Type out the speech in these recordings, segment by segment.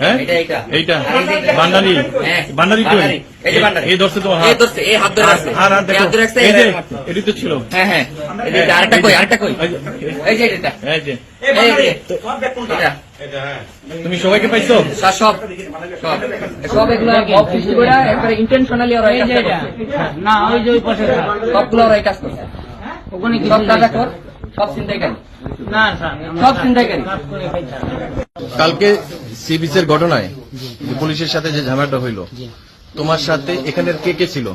হ্যাঁ এইটা boundary boundary কই এই ধরছে তোমার হাত ধরছে এই হাত ধরে রাখছে হাত রাখছে এই যে এটি তো ছিল হ্যাঁ হ্যাঁ এই যে আরেকটা কই এই যে এটা এই যে এটা তুমি সবাইকে পাইছো সব সব সব এগুলো অফিসি করে একবারে ইন্টেনশনালি ওরা এটা না ওই যে ওই পাশে সবগুলো ওরা কাজ করছে ওখানে কি সব কাজ কর সব চিন্তাই করি না স্যার সব চিন্তাই করি কালকে সি বিচের ঘটনায় পুলিশের সাথে যে ঝামেলাটা হইলো তোমার সাথে এখানের কে কে ছিল?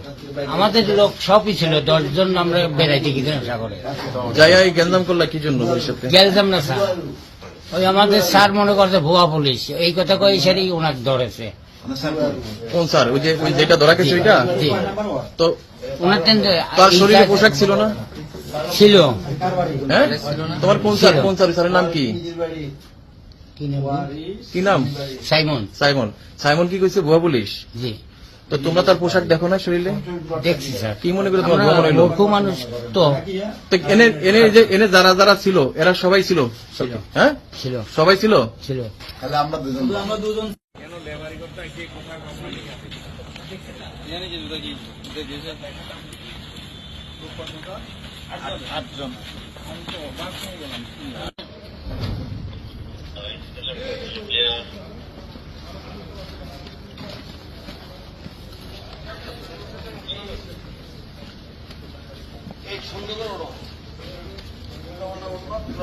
আমাদের লোক সবই ছিল, 10 জন আমরা বেড়াইতে গেছিলাম সাগরে। যাই গ্যাঞ্জাম করলা কি জন্য? গেলতাম না স্যার, ওই আমাদের স্যার মনে করছে ভুয়া পুলিশ, এই কথা কই সেটাই ওনাকে ধরেছে। কোন স্যার? ওই যে যেটা ধরা গেছে ওইটা? তো ওনার তার শরীরে পোশাক ছিল না? ছিল। হ্যাঁ, তোমার কোন স্যার? কোন স্যার? স্যারের নাম কি? কি নাম? সাইমন। সাইমন। সাইমন কি কইছে ভুয়া পুলিশ? জি। তো তোমরা তার পোশাক দেখো না শরীরে? দেখছি স্যার। কি মনে করে তোমার ভুয়া মনে হলো? মূর্খ মানুষ তো। এনে যারা যারা ছিল এরা সবাই ছিল? হ্যাঁ ছিল, সবাই ছিল। তাহলে আমরা দুজন কেন লেবারি করতে কি কথা কথা জানি যে দুটো কি দেশে 8 জন আমি তো বাস নিয়ে গেলাম। এই সুন্দর ওরো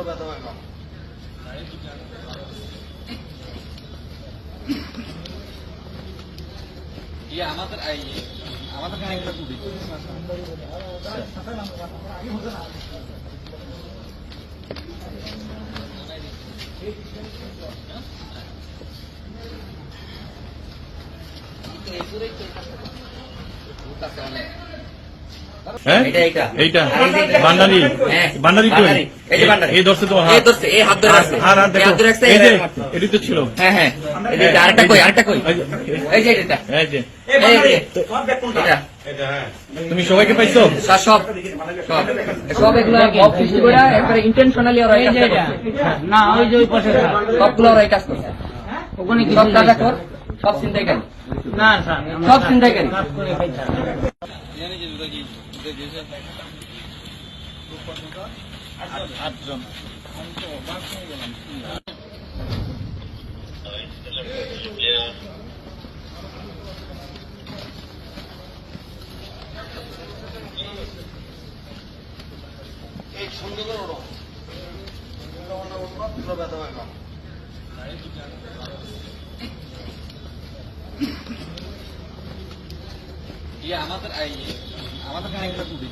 ব্যথা হয় না। আমাদের একটা টুপি হ্যাঁ এইটা বান্ডারি বান্ডারি কই এই ধরছে তোমার হাত ধরছে এই হাত ধরে রাখছে এই যে এটি তো ছিল হ্যাঁ হ্যাঁ এই যে আরেকটা কই এই যে এটা এই যে এটা তুমি সবাইকে পাইছো সব সব সব এগুলো অফিসি করে একবারে ইন্টেনশনালি ওরা এটা না ওই যে ওই পাশে সবগুলো ওরা কাজ করছে ওখানে কি সব কাজ কর সব চিন্তাই করি না স্যার সব চিন্তাই করি জানি যে দুটো কি দেশে 8 জন আমি তো বাস নিয়ে গেলাম। এই সুন্দর ওরো ব্যথা হয় না। আমাদের একটা টুপি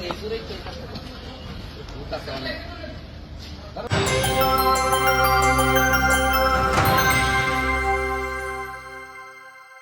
এই